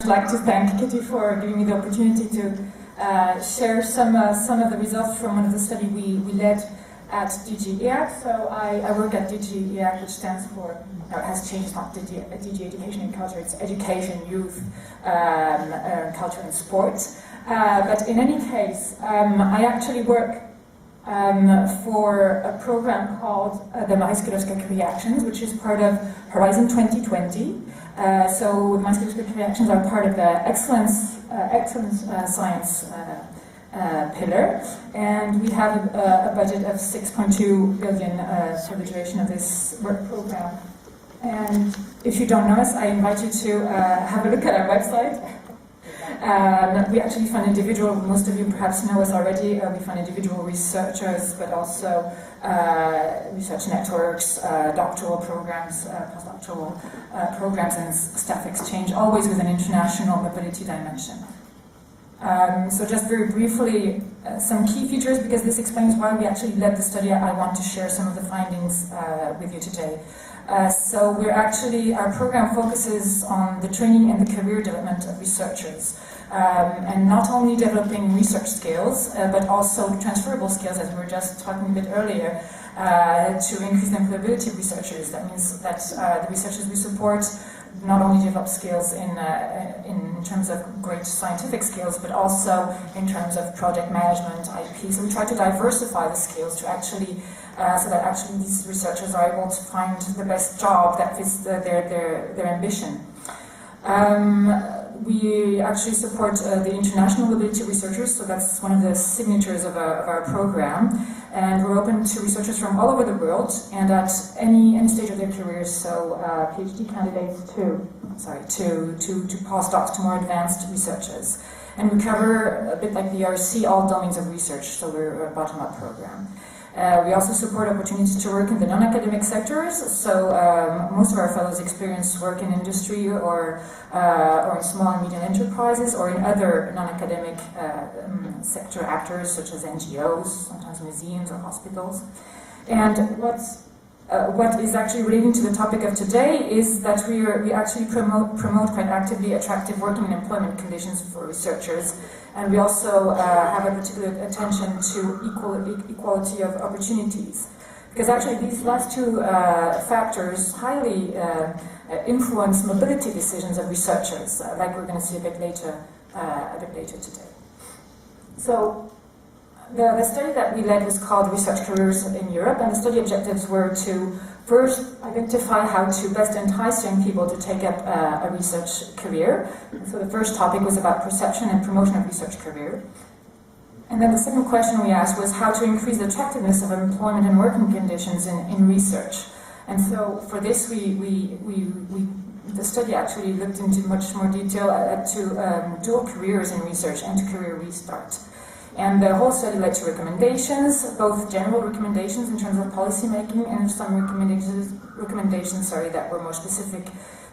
I'd like to thank Kitty for giving me the opportunity to share some of the results from one of the studies we led at DG EURAXESS. So I work at DG EURAXESS, which stands for, no, it has changed, not DG Education and Culture, it's Education, Youth, Culture and Sport. But in any case, I actually work for a program called the Marie-Skłodowska Reactions, which is part of Horizon 2020. So the Marie-Skłodowska Reactions are part of the excellence science pillar, and we have a budget of 6.2 billion for the duration of this work program. And if you don't know us, I invite you to have a look at our website. We actually fund individual, most of you perhaps know us already, we fund individual researchers, but also research networks, doctoral programs, postdoctoral programs, and staff exchange, always with an international mobility dimension. So just very briefly, some key features, because this explains why we actually led the study. I want to share some of the findings with you today. So our program focuses on the training and the career development of researchers, and not only developing research skills, but also transferable skills, as we were just talking a bit earlier, to increase the employability of researchers. That means that the researchers we support not only develop skills in terms of great scientific skills, but also in terms of project management, IP. So we try to diversify the skills to actually, so that actually these researchers are able to find the best job that fits their ambition. We actually support the international mobility researchers, so that's one of the signatures of our program. And we're open to researchers from all over the world and at any stage of their careers, so PhD candidates to postdocs, to more advanced researchers. And we cover, a bit like the ERC, all domains of research, so we're a bottom-up program. We also support opportunities to work in the non-academic sectors, so most of our fellows experience work in industry or in small and medium enterprises or in other non-academic sector actors such as NGOs, sometimes museums or hospitals. And what is actually relating to the topic of today is that we actually promote quite actively attractive working and employment conditions for researchers, and we also have a particular attention to equality of opportunities, because actually these last two factors highly influence mobility decisions of researchers, like we're going to see a bit later today. So the study that we led was called Research Careers in Europe, and the study objectives were to first identify how to best entice young people to take up a research career. And so the first topic was about perception and promotion of research career. And then the second question we asked was how to increase the attractiveness of employment and working conditions in research. And so for this, the study actually looked into much more detail to dual careers in research and to career restart. And the whole study led to recommendations, both general recommendations in terms of policy making and some recommendations that were more specific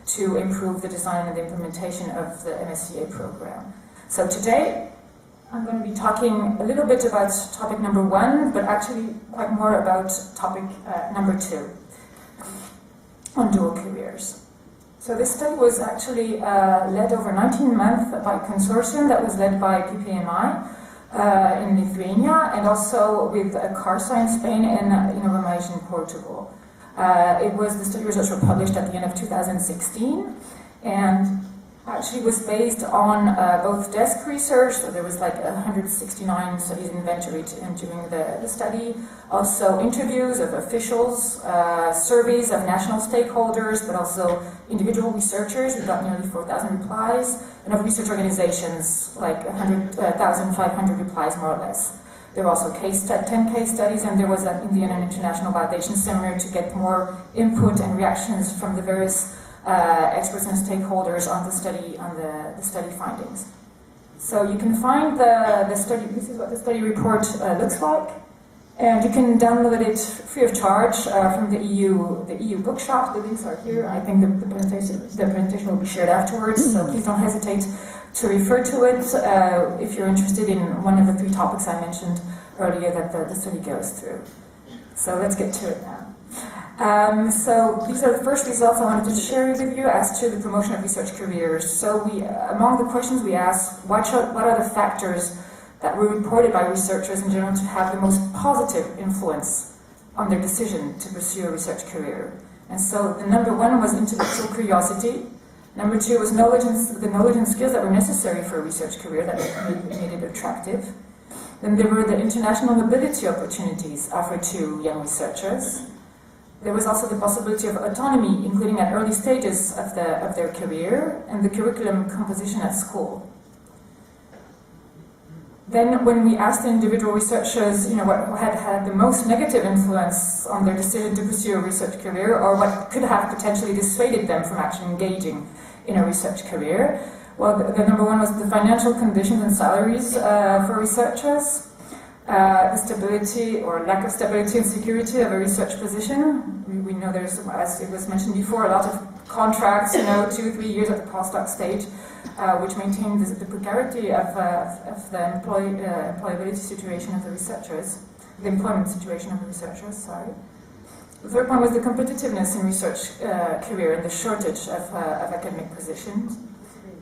to improve the design and the implementation of the MSCA program. So today, I'm going to be talking a little bit about topic number 1, but actually quite more about topic number 2, on dual careers. So this study was actually led over 19 months by a consortium that was led by PPMI, in Lithuania, and also with CARSA in Spain and EURAXESS in Portugal. The study results were published at the end of 2016, and actually was based on both desk research, so there was like 169 studies inventory during the study, also interviews of officials, surveys of national stakeholders, but also individual researchers. We got nearly 4,000 replies, and of research organizations, like 1,500 replies more or less. There were also 10 case studies, and there was an Indian and international validation seminar to get more input and reactions from the various experts and stakeholders on the study findings. So you can find the study. This is what the study report looks like, and you can download it free of charge from the EU bookshop. The links are here. I think the presentation will be shared afterwards. So please don't hesitate to refer to it if you're interested in one of the 3 topics I mentioned earlier that the study goes through. So let's get to it now. So these are the first results I wanted to share with you as to the promotion of research careers. So among the questions we asked, what are the factors that were reported by researchers in general to have the most positive influence on their decision to pursue a research career? And so the number one was intellectual curiosity. Number two was the knowledge and skills that were necessary for a research career that made it attractive. Then there were the international mobility opportunities offered to young researchers. There was also the possibility of autonomy, including at early stages of their career, and the curriculum composition at school. Then, when we asked individual researchers, what had the most negative influence on their decision to pursue a research career, or what could have potentially dissuaded them from actually engaging in a research career, well, the number one was the financial conditions and salaries for researchers, the stability or lack of stability and security of a research position. We know there's, as it was mentioned before, a lot of contracts, 2 or 3 years at the postdoc stage, which maintain the precarity of the employability situation of the researchers, the employment situation of the researchers, sorry. The third one was the competitiveness in research career and the shortage of academic positions.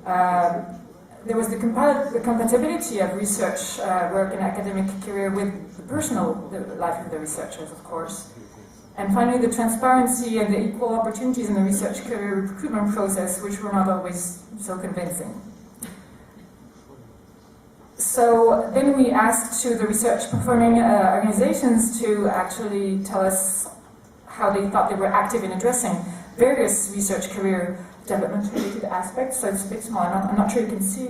There was the compatibility of research work and academic career with the personal life of the researchers, of course. And finally, the transparency and the equal opportunities in the research career recruitment process, which were not always so convincing. So then we asked to the research performing organizations to actually tell us how they thought they were active in addressing various research career development-related aspects. So it's a bit small. I'm not sure you can see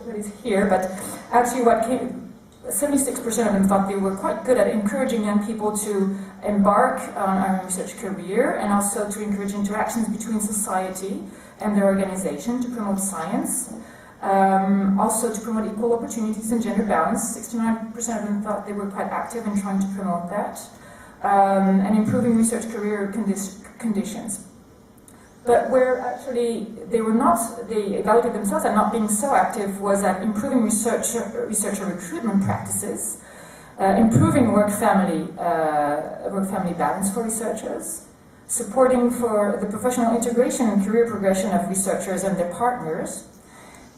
what is here, but actually 76% of them thought they were quite good at encouraging young people to embark on a research career, and also to encourage interactions between society and their organization to promote science. Also to promote equal opportunities and gender balance. 69% of them thought they were quite active in trying to promote that. And improving research career conditions. But where actually they evaluated themselves as not being so active was at improving researcher recruitment practices, improving work-family balance for researchers, supporting for the professional integration and career progression of researchers and their partners,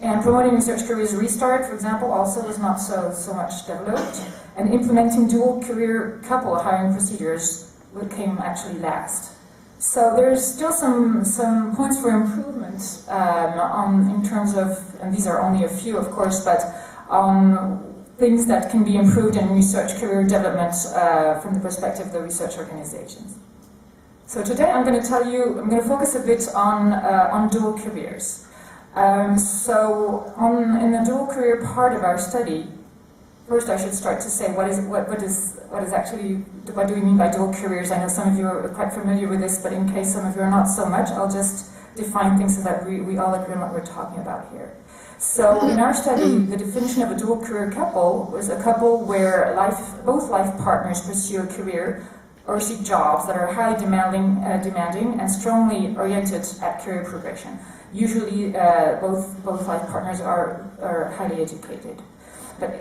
and promoting research careers restart, for example, also was not so much developed, and implementing dual career couple hiring procedures came actually last. So there's still some points for improvement in terms of, and these are only a few, of course, but things that can be improved in research career development from the perspective of the research organizations. So today I'm going to focus a bit on dual careers. In the dual career part of our study, first I should start to say what do we mean by dual careers? I know some of you are quite familiar with this, but in case some of you are not so much, I'll just define things so that we all agree on what we're talking about here. So in our study, the definition of a dual career couple was a couple where both life partners pursue a career or seek jobs that are highly demanding and strongly oriented at career progression. Usually, both life partners are highly educated. But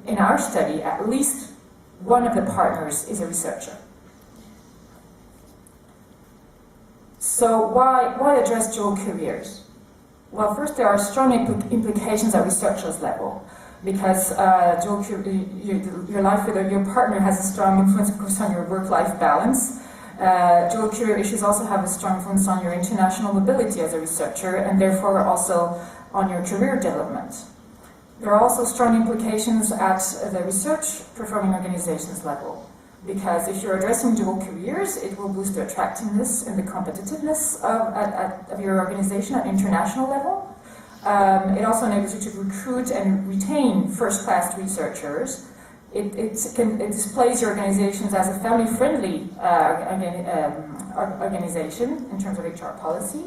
in our study, at least one of the partners is a researcher. So why address dual careers? Well, first there are strong implications at researcher's level, because your life with your partner has a strong influence, of course, on your work-life balance. Dual career issues also have a strong influence on your international mobility as a researcher, and therefore also on your career development. There are also strong implications at the research performing organizations level, because if you're addressing dual careers, it will boost the attractiveness and the competitiveness of your organization at international level. It also enables you to recruit and retain first-class researchers. It displays your organizations as a family-friendly organization in terms of HR policy.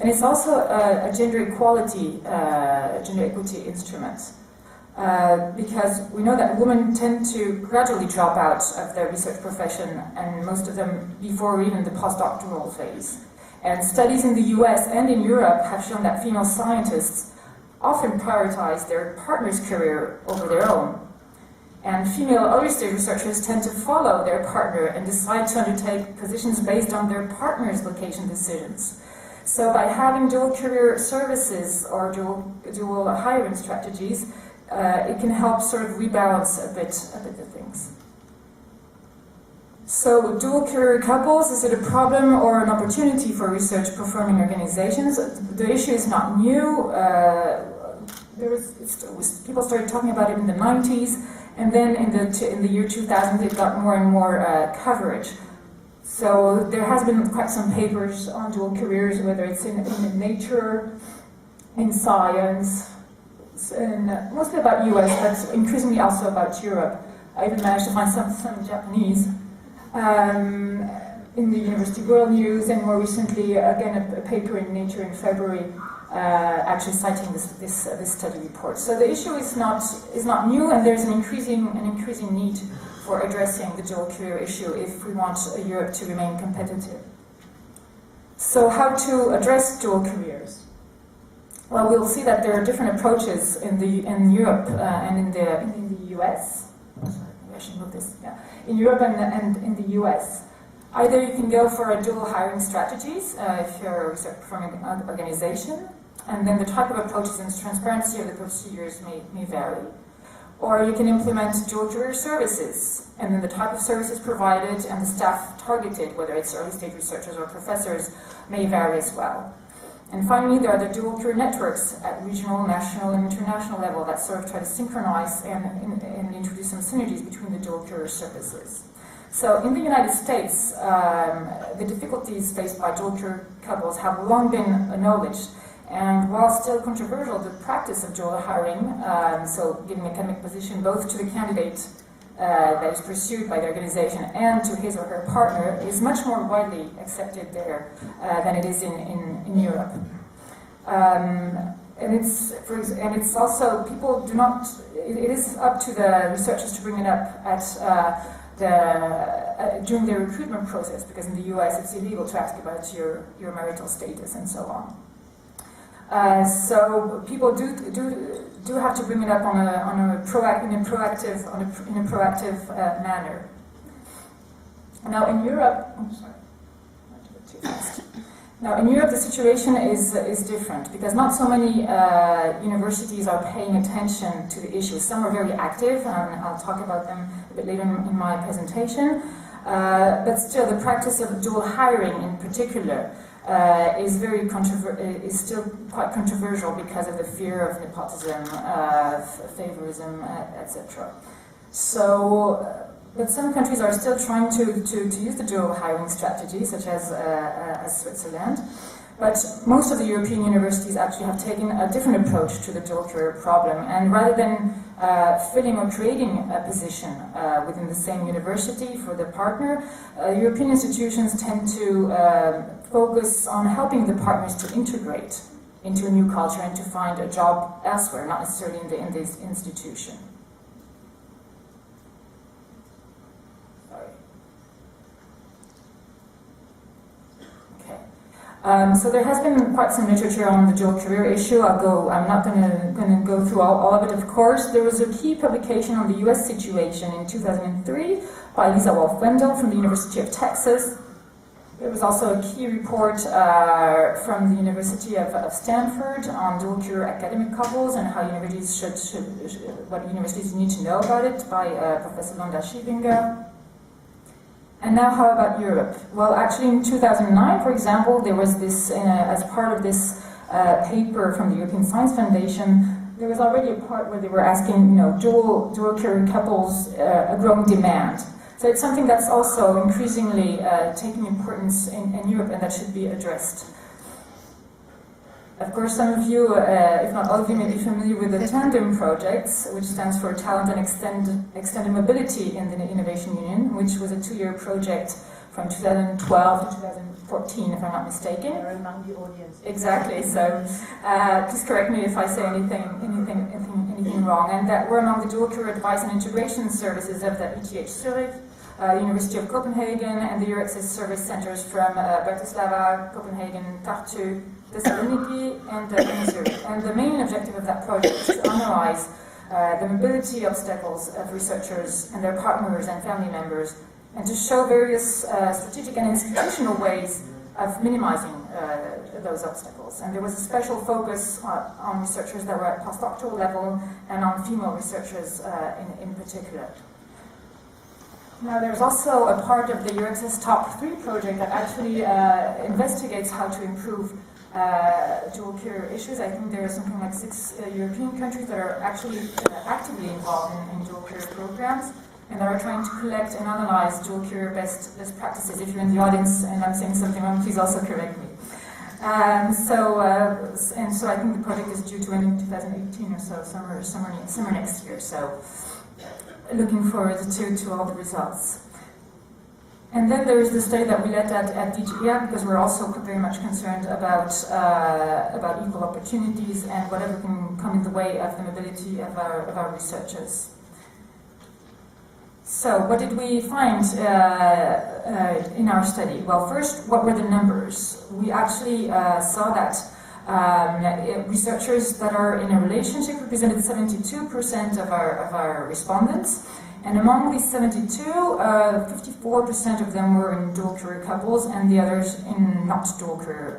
And it's also a gender equity instrument, because we know that women tend to gradually drop out of their research profession, and most of them before even the postdoctoral phase. And studies in the US and in Europe have shown that female scientists often prioritize their partner's career over their own. And female early-stage researchers tend to follow their partner and decide to undertake positions based on their partner's location decisions. So by having dual career services or dual hiring strategies, it can help sort of rebalance a bit the things. So dual career couples, is it a problem or an opportunity for research performing organizations? The issue is not new. People started talking about it in the 90s, and then in the year 2000 it got more and more coverage. So there has been quite some papers on dual careers, whether it's in Nature, in Science, and mostly about US, but increasingly also about Europe. I even managed to find some in Japanese. In the University World News, and more recently, again, a paper in Nature in February, actually citing this study report. So the issue is not new, and there's an increasing need for addressing the dual career issue if we want Europe to remain competitive. So how to address dual careers? Well, we'll see that there are different approaches in Europe and in the US. I should move this. Yeah. In Europe and in the US. Either you can go for a dual hiring strategies if you're a research performing organization, and then the type of approaches and transparency of the procedures may vary. Or you can implement dual career services, and then the type of services provided and the staff targeted, whether it's early stage researchers or professors, may vary as well. And finally, there are the dual career networks at regional, national, and international level that sort of try to synchronize and introduce some synergies between the dual career services. So in the United States, the difficulties faced by dual career couples have long been acknowledged. And while still controversial, the practice of dual hiring, so giving academic position both to the candidate that is pursued by the organization and to his or her partner, is much more widely accepted there than it is in Europe. And it's also, people do not, it is up to the researchers to bring it up at during the recruitment process, because in the US it's illegal to ask about your marital status and so on. So people do have to bring it up in a proactive manner. Now in Europe, I'm sorry, I went a bit too fast. Now in Europe the situation is different, because not so many universities are paying attention to the issue. Some are very active, and I'll talk about them a bit later in my presentation. But still, the practice of dual hiring in particular is still quite controversial because of the fear of nepotism, favorism, etc. So, but some countries are still trying to use the dual hiring strategy, such as Switzerland. But most of the European universities actually have taken a different approach to the dual career problem, and rather than filling or creating a position within the same university for the partner, European institutions tend to focus on helping the partners to integrate into a new culture and to find a job elsewhere, not necessarily in this institution. So there has been quite some literature on the dual career issue. I'm not going to go through all of it, of course. There was a key publication on the US situation in 2003 by Lisa Wolf-Wendell from the University of Texas. There was also a key report from the University of Stanford on dual career academic couples and how universities what universities need to know about it by Professor Londa Schivinger. And now how about Europe? Well, actually in 2009, for example, there was this, as part of this paper from the European Science Foundation, there was already a part where they were asking, dual career couples a growing demand. So it's something that's also increasingly taking importance in Europe, and that should be addressed. Of course, some of you, if not all of you, may be familiar with the Tandem projects, which stands for Talent and Extended Mobility in the Innovation Union, which was a 2-year project from 2012 to 2014, if I'm not mistaken. You're among the audience. Exactly. So please correct me if I say anything wrong. And that we're among the dual career advice and integration services of the ETH Zurich, University of Copenhagen, and the EURAXESS service centers from Bratislava, Copenhagen, Tartu, Thessaloniki, and Zurich. And the main objective of that project is to analyze the mobility obstacles of researchers and their partners and family members, and to show various strategic and institutional ways of minimizing those obstacles. And there was a special focus on researchers that were at postdoctoral level and on female researchers in particular. Now, there's also a part of the EURAXESS Top 3 project that actually investigates how to improve dual career issues. I think there are something like 6 European countries that are actually actively involved in dual career programs and that are trying to collect and analyze dual career best practices. If you're in the audience and I'm saying something wrong, please also correct me. So I think the project is due to end in 2018 or so, summer next year. So looking forward to all the results. And then there is the study that we led at DGEAC, because we're also very much concerned about equal opportunities and whatever can come in the way of the mobility of our researchers. So what did we find in our study? Well, first, what were the numbers? We actually saw that researchers that are in a relationship represented 72% of our respondents. And among these 72, 54% of them were in dual career couples, and the others in non-dual career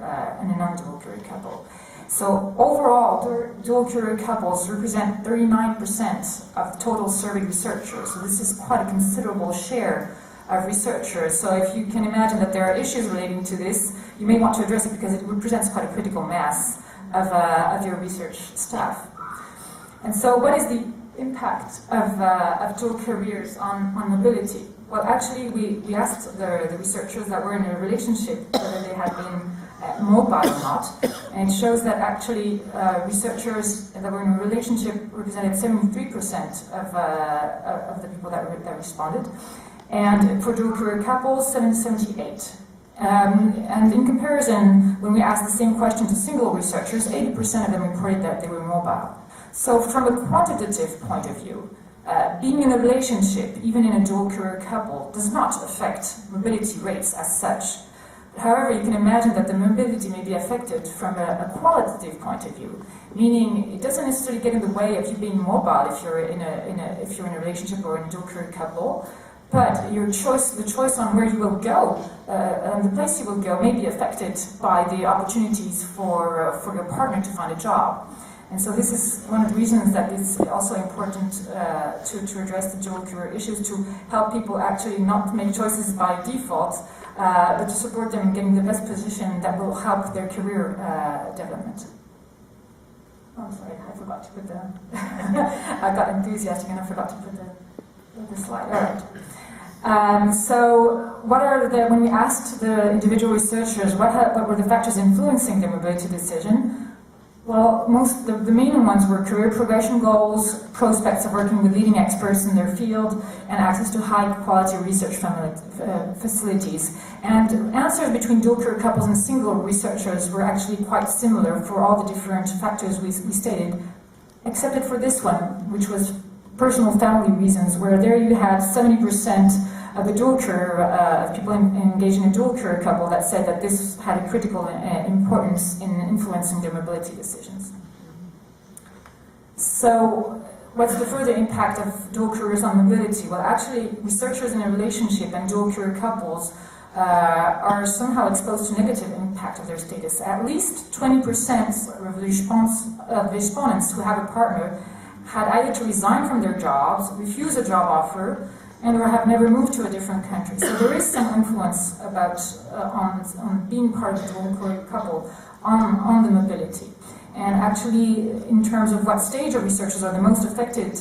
couple. So overall, dual career couples represent 39% of total surveyed researchers. So this is quite a considerable share of researchers. So if you can imagine that there are issues relating to this, you may want to address it because it represents quite a critical mass of your research staff. And so what is the impact of dual careers on mobility? Well, actually, we asked the researchers that were in a relationship whether they had been mobile or not, and it shows that actually researchers that were in a relationship represented 73% of the people that responded, and for dual career couples, 78%. And in comparison, when we asked the same question to single researchers, 80% of them reported that they were mobile. So from a quantitative point of view, being in a relationship, even in a dual career couple, does not affect mobility rates as such. However, you can imagine that the mobility may be affected from a qualitative point of view, meaning it doesn't necessarily get in the way of you being mobile if you're in a relationship or in a dual career couple, but the choice on where you will go, and the place you will go, may be affected by the opportunities for your partner to find a job. And so this is one of the reasons that it's also important to address the dual career issues, to help people actually not make choices by default, but to support them in getting the best position that will help their career development. Oh, sorry, I forgot to put the... I got enthusiastic and I forgot to put the slide. All right. So when we asked the individual researchers what were the factors influencing their mobility decision, well, the main ones were career progression goals, prospects of working with leading experts in their field, and access to high-quality research facilities. And answers between dual career couples and single researchers were actually quite similar for all the different factors we stated, except for this one, which was personal family reasons, where there you had 70% of the dual career, of people engaged in a dual career couple that said that this had a critical importance in influencing their mobility decisions. So, what's the further impact of dual careers on mobility? Well, actually, researchers in a relationship and dual career couples are somehow exposed to negative impact of their status. At least 20% of the respondents who have a partner had either to resign from their jobs, refuse a job offer, and or have never moved to a different country. So there is some influence on being part of a dual career couple on the mobility. And actually, in terms of what stage of researchers are the most affected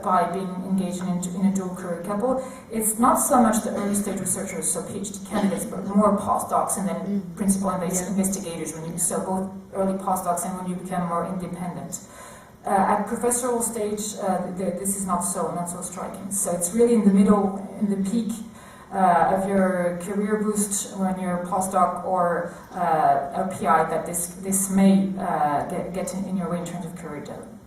by being engaged in a dual career couple, it's not so much the early stage researchers, so PhD candidates, but more postdocs and then principal investigators, so both early postdocs and when you become more independent. At professorial stage, this is not so striking. So it's really in the middle, in the peak of your career boost when you're a postdoc or a PI that this may get in your way in terms of career development.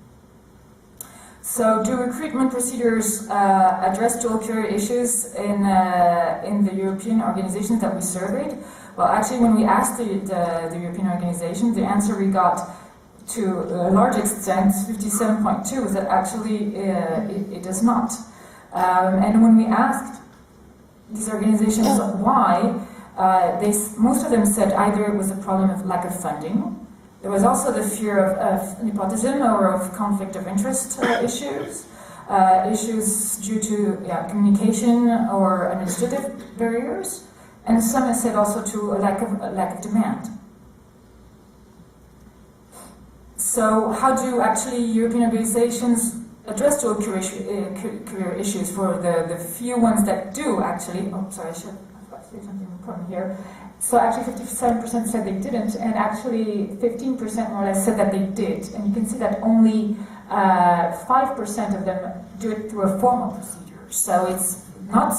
So, do recruitment procedures address dual career issues in the European organizations that we surveyed? Well, actually, when we asked the European organization, the answer we got to a large extent, 57.2, is that actually it does not. And when we asked these organizations why, most of them said either it was a problem of lack of funding. There was also the fear of nepotism or of conflict of interest issues, issues due to communication or administrative barriers, and some have said also to a lack of demand. So how do actually European organizations address dual career issues for the few ones that do actually? Oh, sorry, I forgot to say something important here. So actually 57% said they didn't, and actually 15% more or less said that they did. And you can see that only 5% of them do it through a formal procedure. So it's not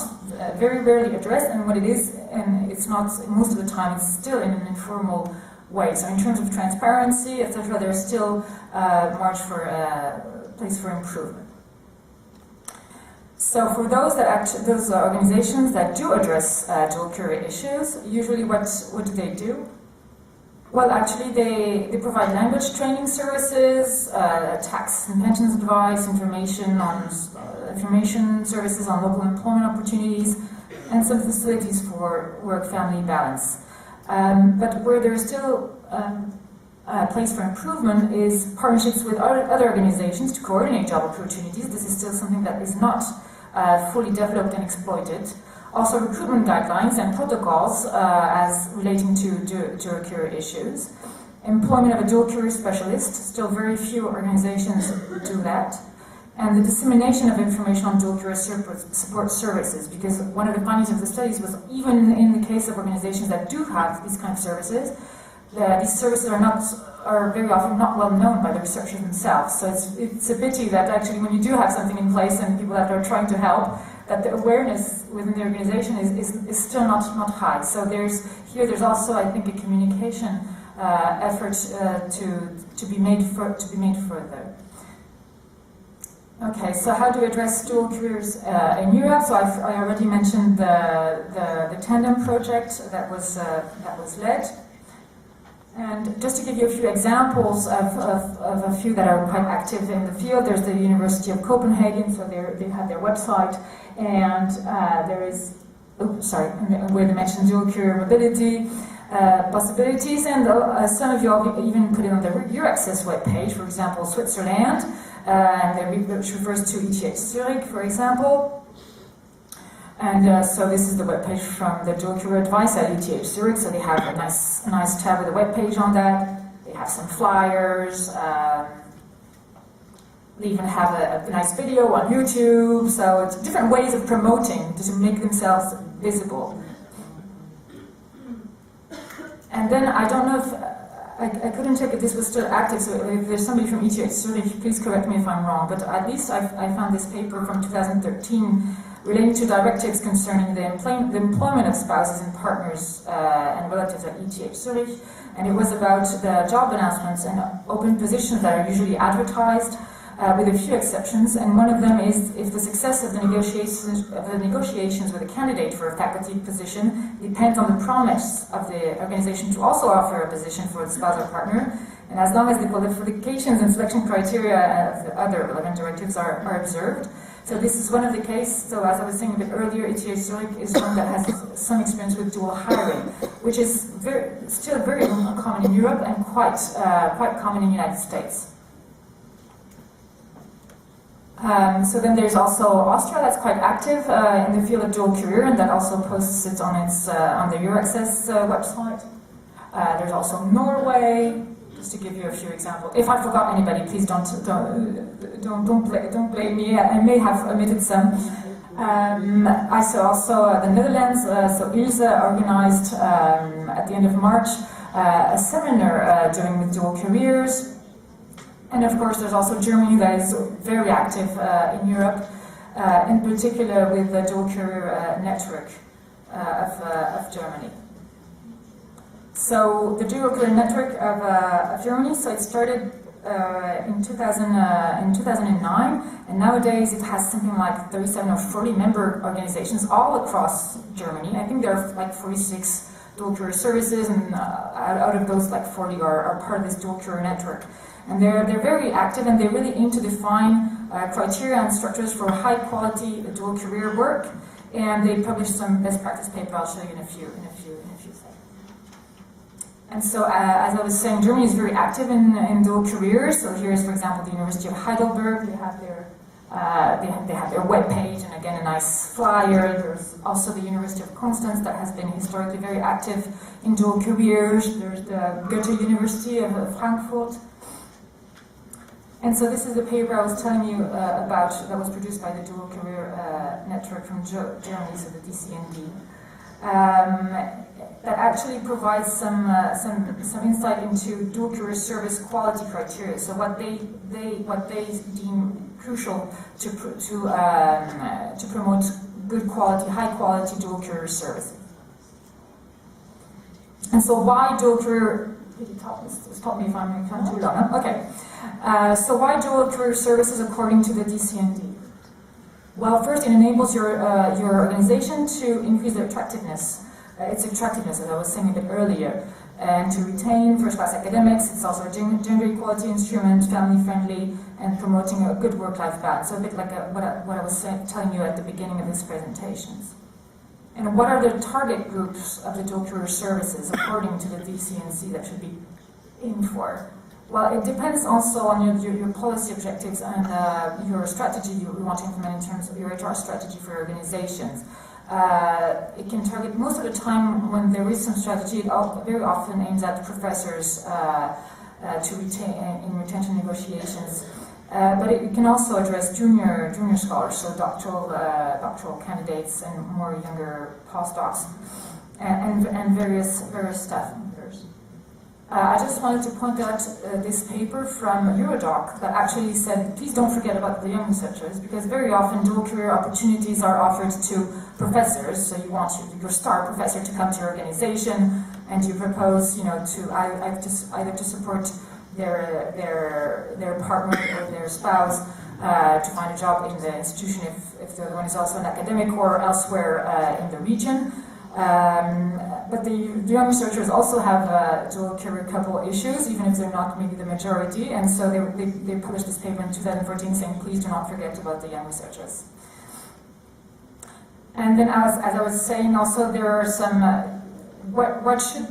very rarely addressed, and what it is, and it's not, most of the time, it's still in an informal way. So in terms of transparency, etc., there's still place for improvement. So for those those organizations that do address dual career issues, usually what do they do? Well, actually they provide language training services, tax and pensions advice, information services on local employment opportunities, and some facilities for work-family balance. But where there's still a place for improvement is partnerships with other organizations to coordinate job opportunities. This is still something that is not fully developed and exploited. Also recruitment guidelines and protocols as relating to dual career issues. Employment of a dual career specialist, still very few organizations do that. And the dissemination of information on dual career support services, because one of the findings of the studies was even in the case of organizations that do have these kind of services, these services are very often not well known by the researchers themselves. So it's a pity that actually when you do have something in place and people that are trying to help, that the awareness within the organization is still not high. So there's also, I think, a communication effort to be made further. Okay, so how do we address dual careers in Europe? So I already mentioned the Tandem project that was led. And just to give you a few examples of a few that are quite active in the field, there's the University of Copenhagen, so they have their website, and there is, where they mentioned dual career mobility possibilities, and some of you all even put it on the EURAXESS webpage, for example, Switzerland, which refers to ETH Zurich, for example. And so this is the webpage from the dual career advice at ETH Zurich. So they have a nice tab with a webpage on that. They have some flyers. They even have a nice video on YouTube. So it's different ways of promoting to make themselves visible. And then I don't know if I couldn't check if this was still active. So if there's somebody from ETH Zurich, please correct me if I'm wrong. But at least I found this paper from 2013. Relating to directives concerning the employment of spouses and partners and relatives at ETH Zurich, and it was about the job announcements and open positions that are usually advertised, with a few exceptions. And one of them is if the success of the negotiations with a candidate for a faculty position depends on the promise of the organization to also offer a position for the spouse or partner, and as long as the qualifications and selection criteria of the other relevant directives are observed. So this is one of the cases. So as I was saying a bit earlier, ETH Zurich is one that has some experience with dual hiring, which is still very common in Europe and quite common in the United States. So then there's also Austria that's quite active in the field of dual career, and that also posts it on the EURAXESS website. There's also Norway. Just to give you a few examples. If I forgot anybody, please don't blame me. I may have omitted some. I saw also the Netherlands. So Ilse organized at the end of March a seminar dealing with dual careers, and of course there's also Germany that is very active in Europe, in particular with the dual career network of Germany. So the dual career network of Germany, so it started in 2009, and nowadays it has something like 37 or 40 member organizations all across Germany. I think there are like 46 dual career services, and out of those like 40 are part of this dual career network. And they're very active, and they really aim to define criteria and structures for high-quality dual career work. And they publish some best practice paper. I'll show you in a few seconds. And so, as I was saying, Germany is very active in dual careers. So here is, for example, the University of Heidelberg. They have their web page, and again, a nice flyer. There's also the University of Constance that has been historically very active in dual careers. There's the Goethe University of Frankfurt. And so this is the paper I was telling you about that was produced by the Dual Career Network from Germany, so the DCND. That actually provides some insight into dual career service quality criteria. So what they deem crucial to promote good quality, high quality dual career services. And so why dual career? Stop me if I'm too long. Okay. So why dual career services according to the DCND? Well, first, it enables your organization to increase their attractiveness. Its attractiveness, as I was saying a bit earlier, and to retain first-class academics. It's also a gender equality instrument, family-friendly, and promoting a good work-life balance. So a bit like what I was telling you at the beginning of this presentation. And what are the target groups of the dual career services according to the DCNC that should be aimed for? Well, it depends also on your policy objectives and your strategy you want to implement in terms of your HR strategy for organizations. It can target, most of the time when there is some strategy, it very often aims at professors to retain in retention negotiations. But it can also address junior scholars, so doctoral candidates and more younger postdocs, and various staff members. I just wanted to point out this paper from EURAXESS that actually said, please don't forget about the young researchers, because very often dual career opportunities are offered to professors. So you want your star professor to come to your organization, and you propose, to either to support their partner or their spouse to find a job in the institution if the other one is also an academic, or elsewhere in the region. But the young researchers also have dual career couple issues, even if they're not maybe the majority, and so they published this paper in 2014 saying, please do not forget about the young researchers. And then as I was saying also, there are some, what should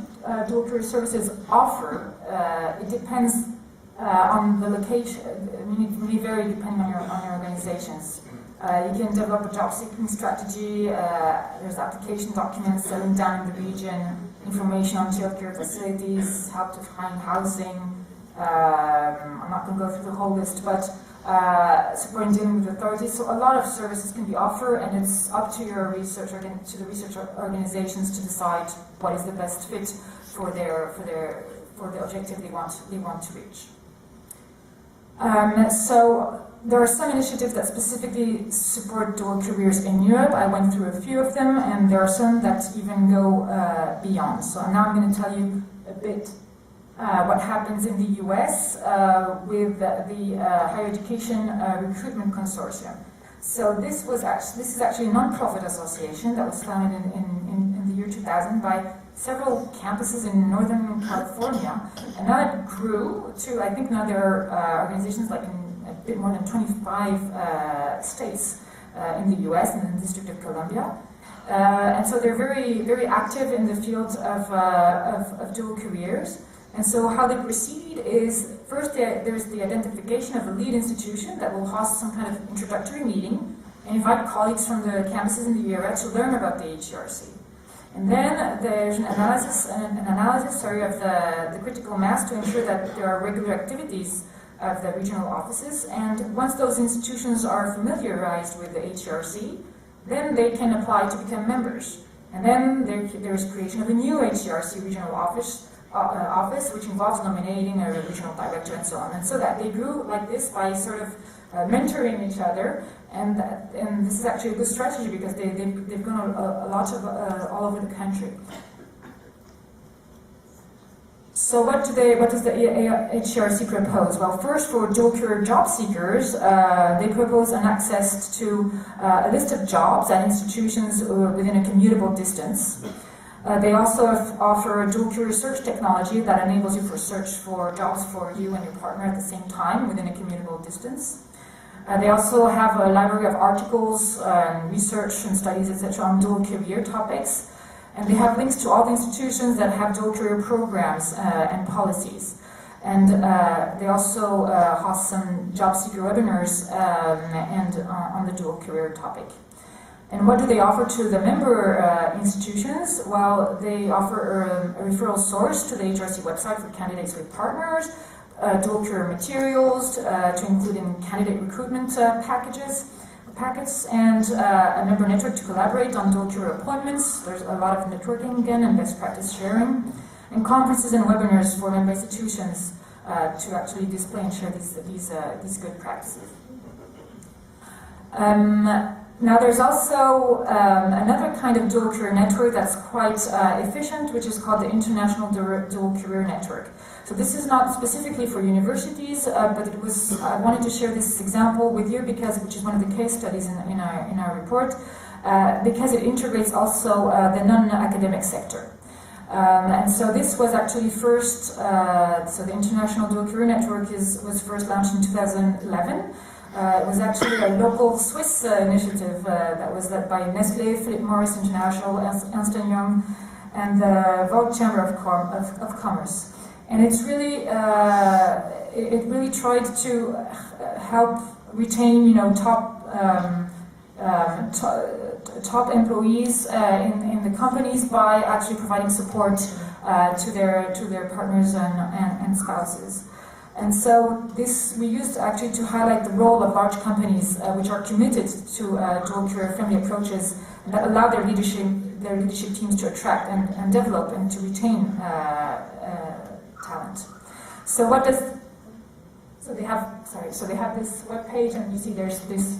dual career services offer? It depends on the location. I mean, it really varies depending on your organizations. You can develop a job seeking strategy. There's application documents selling down in the region, information on childcare facilities, help to find housing. I'm not going to go through the whole list, but supporting dealing with authorities. So a lot of services can be offered, and it's up to your research the research organizations to decide what is the best fit for the objective they want to reach. So there are some initiatives that specifically support dual careers in Europe. I went through a few of them, and there are some that even go beyond. So now I'm going to tell you a bit what happens in the US with the Higher Education Recruitment Consortium. So this is actually a non-profit association that was founded in the year 2000 by several campuses in Northern California, and now it grew to, I think now there are organizations like in a bit more than 25 states in the US and in the District of Columbia. And so they're very, very active in the field of dual careers. And so how they proceed is, first there's the identification of a lead institution that will host some kind of introductory meeting and invite colleagues from the campuses in the area to learn about the HRC. And then there's an analysis of the critical mass to ensure that there are regular activities of the regional offices. And once those institutions are familiarized with the HRC, then they can apply to become members. And then there's creation of a new HRC regional office, which involves nominating a regional director and so on. And so that they grew like this by sort of mentoring each other, and this is actually a good strategy because they've gone a lot of all over the country. So what does the HRC propose? Well, first, for dual career job seekers, they propose an access to a list of jobs at institutions within a commutable distance. They also offer a dual career search technology that enables you to search for jobs for you and your partner at the same time within a commutable distance. They also have a library of articles, research and studies, etc. on dual career topics. And they have links to all the institutions that have dual career programs and policies. And they also host some job seeker webinars on the dual career topic. And what do they offer to the member institutions? Well, they offer a referral source to the HRC website for candidates with partners, dual career materials to include in candidate recruitment packets, and a member network to collaborate on dual career appointments. There's a lot of networking again and best practice sharing, and conferences and webinars for member institutions to actually display and share these good practices. Now there's also another kind of dual career network that's quite efficient, which is called the International Dual Career Network. So this is not specifically for universities, but I wanted to share this example with you which is one of the case studies in our report, because it integrates also the non-academic sector. And so this was actually first, so the International Dual Career Network was first launched in 2011. It was actually a local Swiss initiative that was led by Nestlé, Philip Morris International, Ernst & Young, and the Vaud Chamber of Commerce. And it's really, it really tried to help retain, top employees in the companies by actually providing support to their partners and spouses. And so we used actually to highlight the role of large companies which are committed to dual career-friendly approaches that allow their leadership teams to attract and develop and to retain talent. So they have this web page, and you see there's this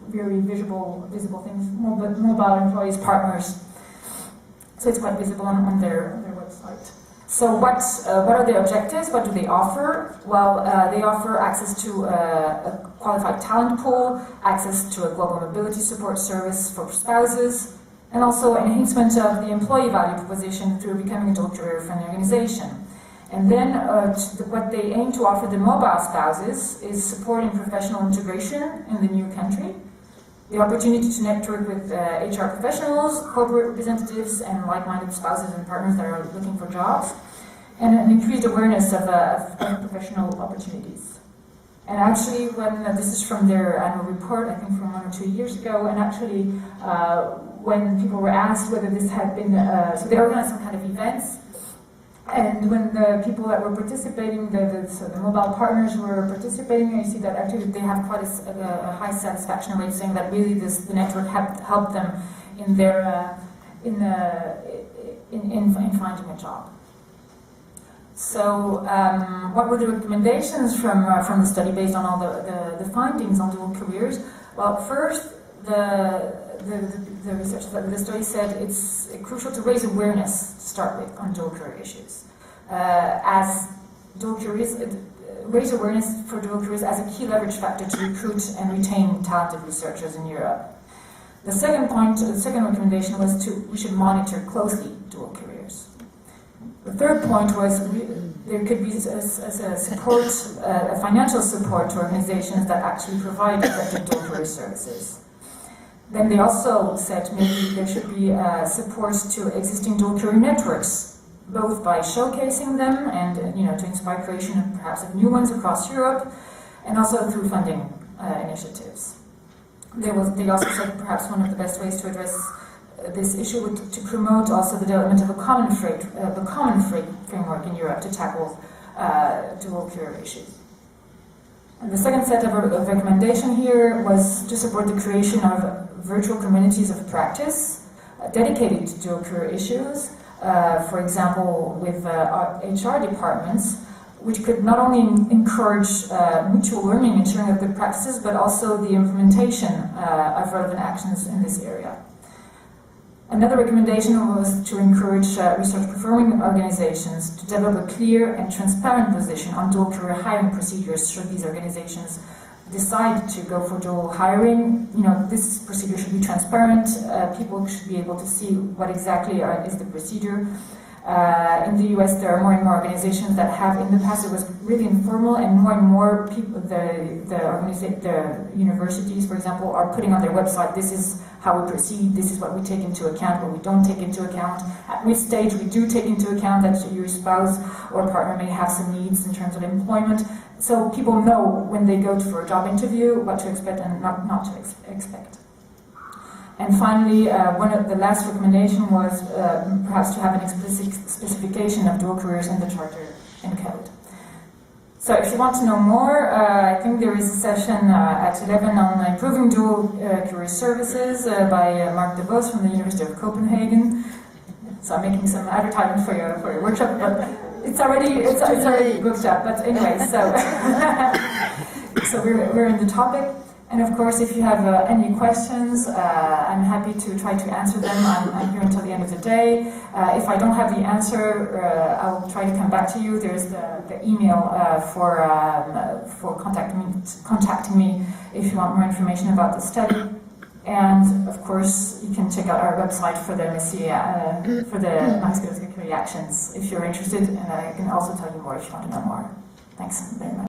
very visible things, mobile employees, partners. So it's quite visible on their website. So what are their objectives? What do they offer? Well, they offer access to a qualified talent pool, access to a global mobility support service for spouses, and also enhancement of the employee value proposition through becoming a dual career-friendly organization. And then what they aim to offer the mobile spouses is support in professional integration in the new country, the opportunity to network with HR professionals, corporate representatives, and like-minded spouses and partners that are looking for jobs, and an increased awareness of professional opportunities. And actually, this is from their annual report, I think from 1 or 2 years ago, and actually, when people were asked whether this had been, so they organized some kind of events, and when the people that were participating, so the mobile partners were participating, you see that actually they have quite a high satisfaction rate, saying that really the network helped them in their in finding a job. So, what were the recommendations from the study based on all the findings on dual careers? Well, first, the research that the study said it's crucial to raise awareness to start with on dual career issues, as dual careers raise awareness for dual careers as a key leverage factor to recruit and retain talented researchers in Europe. The second recommendation was we should monitor closely dual careers. The third point was there could be a financial support to organizations that actually provide effective dual career services. Then they also said maybe there should be supports to existing dual career networks, both by showcasing them and to inspire creation of perhaps of new ones across Europe, and also through funding initiatives. They also said perhaps one of the best ways to address this issue would to promote also the development of a common framework in Europe to tackle dual career issues. And the second set of recommendation here was to support the creation of virtual communities of practice dedicated to dual career issues, for example, with HR departments, which could not only encourage mutual learning and sharing of good practices, but also the implementation of relevant actions in this area. Another recommendation was to encourage research-performing organizations to develop a clear and transparent position on dual career hiring procedures should these organizations decide to go for dual hiring, this procedure should be transparent. People should be able to see what exactly is the procedure. In the US, there are more and more organizations that have. In the past, it was really informal, and more people, the universities, for example, are putting on their website, this is how we proceed, this is what we take into account, what we don't take into account, at which stage we do take into account that your spouse or partner may have some needs in terms of employment. So people know when they go for a job interview what to expect and not to expect. And finally, one of the last recommendation was perhaps to have an explicit specification of dual careers in the Charter and Code. So if you want to know more, I think there is a session at 11 on improving dual career services by Mark De Vos from the University of Copenhagen. So I'm making some advertisement for your workshop, but it's already booked up. But anyway, so so we're in the topic. And of course, if you have any questions, I'm happy to try to answer them. I'm here until the end of the day. If I don't have the answer, I'll try to come back to you. There's the email for contacting me if you want more information about the study. And of course, you can check out our website for the for the Max Career Actions if you're interested. And I can also tell you more if you want to know more. Thanks very much.